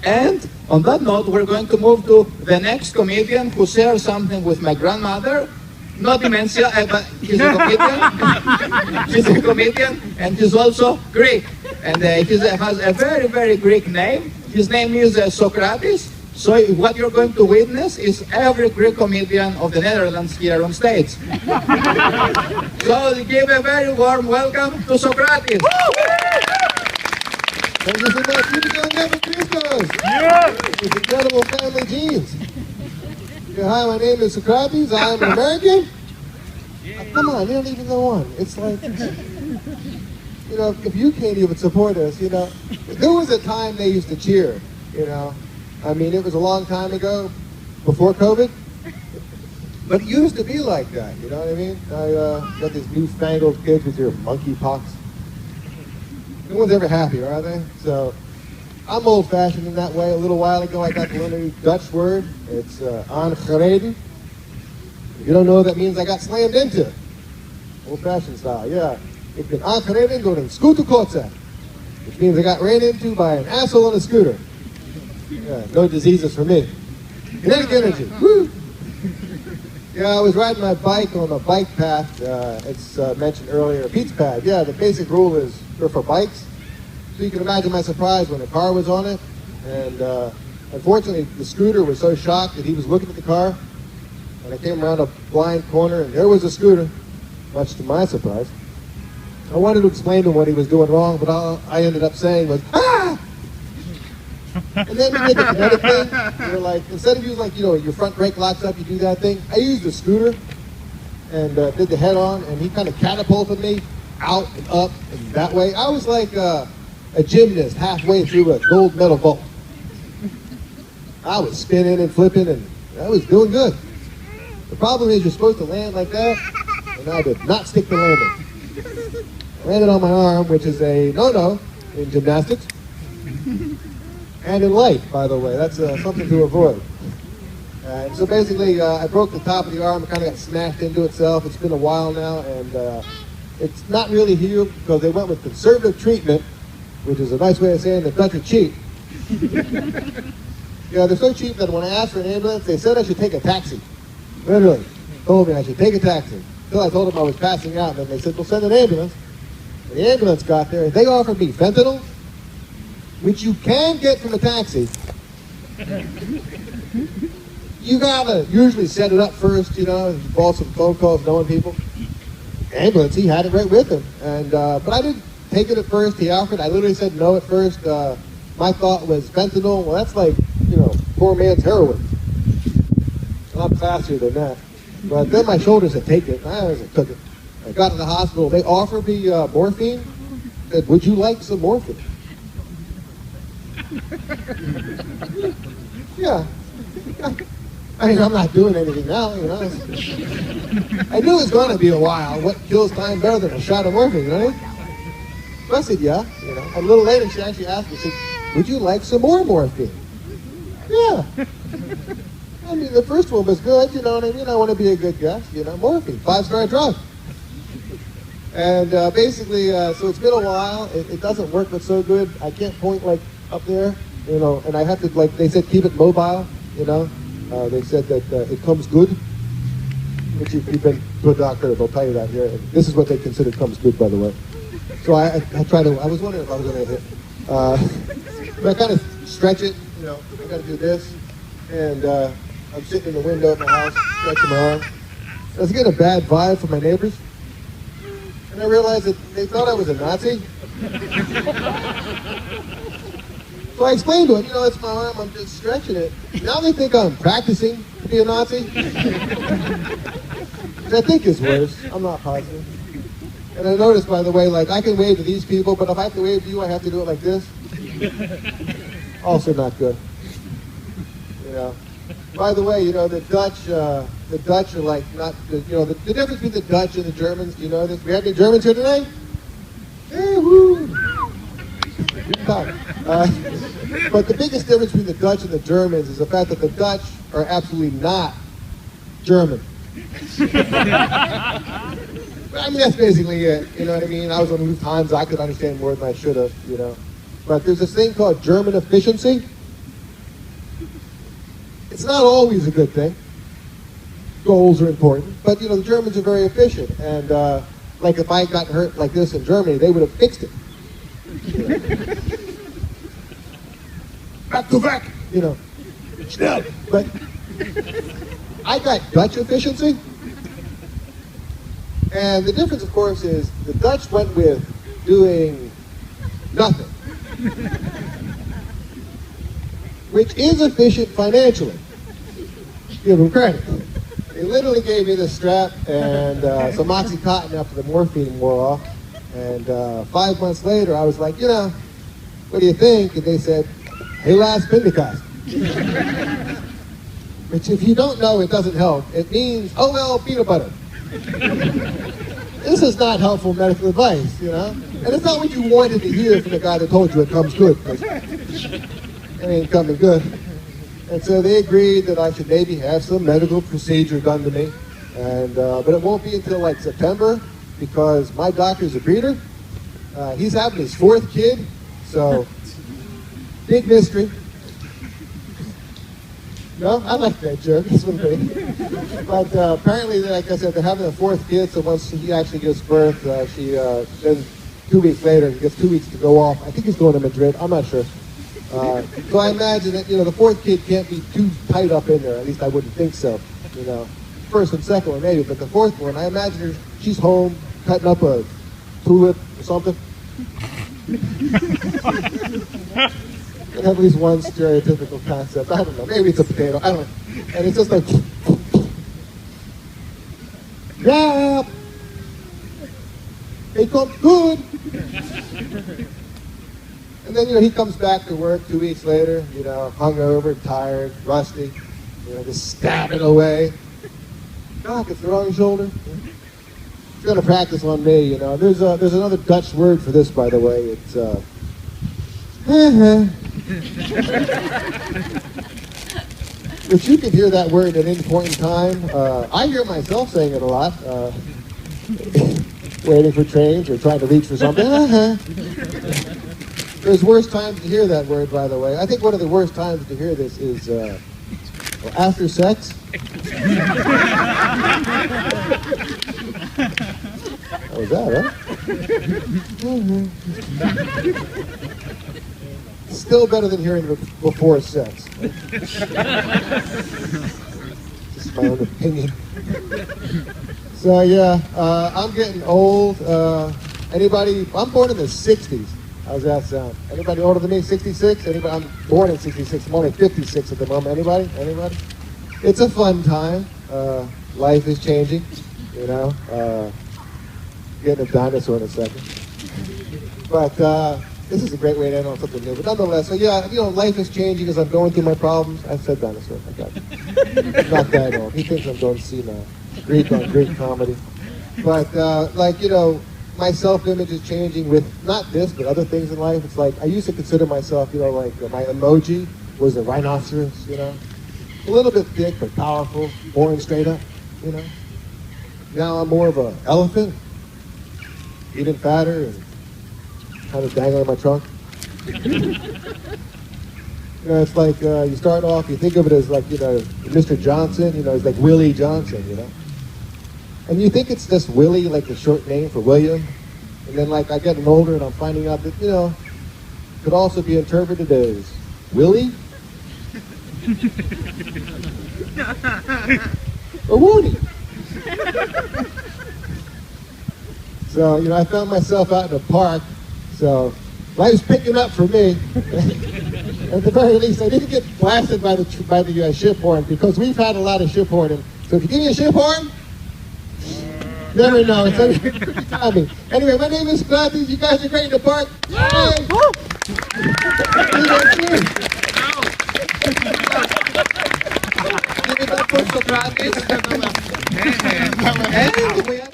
And on that note, we're going to move to the next comedian who shares something with my grandmother. Not dementia, but he's a comedian. He's a comedian, and he's also Greek. And he has a very, very Greek name. His name is Socrates. So what you're going to witness is every Greek comedian of the Netherlands here on stage. So give a very warm welcome to Socrates. Thank you so much. You can go for Christos. Yeah. With incredible family genes. Yeah, hi, my name is Socrates. I am an American. Come on, you don't even know one. It's like, you know, if you can't even support us, you know, there was a time they used to cheer, you know. I mean, it was a long time ago, before COVID. But it used to be like that, you know what I mean? I got these newfangled kids with your monkeypox. No one's ever happy, are they? So, I'm old-fashioned in that way. A little while ago, I got to learn a new Dutch word. It's aangereden. If you don't know what that means, I got slammed into. Old-fashioned style, yeah. Ik ben aangereden door een scooterkotze, which means I got ran into by an asshole on a scooter. Yeah, no diseases for me. Kinetic energy, woo! Yeah, I was riding my bike on a bike path. It's mentioned earlier, Pete's pad. Yeah, the basic rule is they're for bikes. So you can imagine my surprise when a car was on it. And unfortunately, the scooter was so shocked that he was looking at the car. And I came around a blind corner, and there was a scooter, much to my surprise. I wanted to explain to him what he was doing wrong, but all I ended up saying was, ah! And then we did the kinetic thing. We were like, instead of using, like, you know, your front brake locks up, you do that thing. I used the scooter and did the head on, and he kind of catapulted me out and up and that way. I was like a gymnast halfway through a gold medal vault. I was spinning and flipping, and I was doing good. The problem is you're supposed to land like that, and I did not stick the landing. I landed on my arm, which is a no-no in gymnastics. And in life, by the way. That's something to avoid. And so basically, I broke the top of the arm. It kind of got smashed into itself. It's been a while now, and it's not really healed because they went with conservative treatment, which is a nice way of saying the Dutch are cheap. Yeah, they're so cheap that when I asked for an ambulance, they said I should take a taxi. Literally, told me I should take a taxi. Until I told them I was passing out, and then they said, "We'll send an ambulance." And the ambulance got there, and they offered me fentanyl, which you can get from a taxi. You gotta usually set it up first, you know, call some phone calls, knowing people. Ambulance, he had it right with him, and but I didn't take it at first. He offered. I literally said no at first. My thought was fentanyl. Well, that's like, you know, poor man's heroin. A lot faster than that. But then my shoulders said, take it. I took it. I got to the hospital. They offered me morphine. Said, would you like some morphine? Yeah. I mean, I'm not doing anything now, you know. I knew it was going to be a while. What kills time better than a shot of morphine, right? So I said, yeah. You know. A little later, she actually asked me, she said, would you like some more morphine? Yeah. I mean, the first one was good, you know what I mean? I want to be a good guest, you know, morphine, 5-star drug. And basically, so it's been a while. It doesn't work but so good. I can't point, like, up there, you know, and I have to, like, they said keep it mobile, you know. They said that it comes good, which if you've been to a doctor, they'll tell you that here. And this is what they consider comes good, by the way. So I try to, I was wondering if I was going to hit. But I kind of stretch it, you know, I got to do this. And I'm sitting in the window at my house, stretching my arm. I was getting a bad vibe from my neighbors. And I realized that they thought I was a Nazi. So I explained to them, you know, it's my arm, I'm just stretching it. Now they think I'm practicing to be a Nazi. Which I think is worse. I'm not positive. And I noticed, by the way, like, I can wave to these people, but if I have to wave to you, I have to do it like this. Also not good. You know. By the way, you know, the Dutch are like not, you know, the difference between the Dutch and the Germans, do you know this? We have any Germans here tonight? Yeah, woo! But the biggest difference between the Dutch and the Germans is the fact that the Dutch are absolutely not German. I mean, that's basically it, you know what I mean? I was on Lufthansa, I could understand more than I should have, you know. But there's this thing called German efficiency, It's not always a good thing. Goals are important, but the Germans are very efficient, and like if I got hurt like this in Germany, they would have fixed it. Back to back, Snap. But I got Dutch efficiency, and the difference, of course, is the Dutch went with doing nothing, which is efficient financially. Give them credit. They literally gave me the strap and some Oxycontin after the morphine wore off. And 5 months later, I was like, what do you think? And they said, helaas Pentecost. Which, if you don't know, it doesn't help. It means, oh well, peanut butter. This is not helpful medical advice, And it's not what you wanted to hear from the guy that told you it comes good. It ain't coming good. And so they agreed that I should maybe have some medical procedure done to me. And but it won't be until like September, because my doctor's a breeder. He's having his 4th kid, so big mystery. No, I like that joke. It's one thing. But apparently, like I said, they're having a 4th kid. So once he actually gives birth, then 2 weeks later, he gets 2 weeks to go off. I think he's going to Madrid. I'm not sure. So I imagine that the 4th kid can't be too tight up in there. At least I wouldn't think so. First and second one maybe, but the 4th one, I imagine she's home cutting up a tulip or something. And at least one stereotypical concept. I don't know. Maybe it's a potato. I don't know. And it's just like, yeah, it comes good. And then he comes back to work 2 weeks later, hungover, tired, rusty, just stabbing away. Doc, it's the wrong shoulder. He's gonna practice on me, There's another Dutch word for this, by the way. It's which you can hear that word at any point in time. I hear myself saying it a lot. Waiting for trains or trying to reach for something. There's worse times to hear that word, by the way. I think one of the worst times to hear this is after sex. How was that, huh? Still better than hearing it before sex. Just my own opinion. So yeah, I'm getting old. Anybody? I'm born in the 60s. How's that sound? Anybody older than me? 66? Anybody? I'm born in 66. I'm only 56 at the moment. Anybody? It's a fun time. Life is changing. Getting a dinosaur in a second. But this is a great way to end on something new. But nonetheless, so yeah, life is changing as I'm going through my problems. I said dinosaur. I got it. Not that old. He thinks I'm going senile. Greek on Greek comedy. But my self-image is changing with not this, but other things in life. It's like I used to consider myself, my emoji was a rhinoceros, a little bit thick but powerful, born straight up, Now I'm more of an elephant, even fatter and kind of dangling my trunk. It's like you start off, you think of it as like, Mr. Johnson, it's like Willie Johnson, And you think it's just Willie, like the short name for William. And then like I getting older and I'm finding out that, could also be interpreted as Willie or Woody. So, I found myself out in a park, so life's picking up for me. At the very least, I didn't get blasted by the ship horn, because we've had a lot of ship horning. So if you give me a ship horn, never know. It's timing. Anyway, my name is Socrates. You guys are great in the park. Yay! Give it up for Socrates. And we have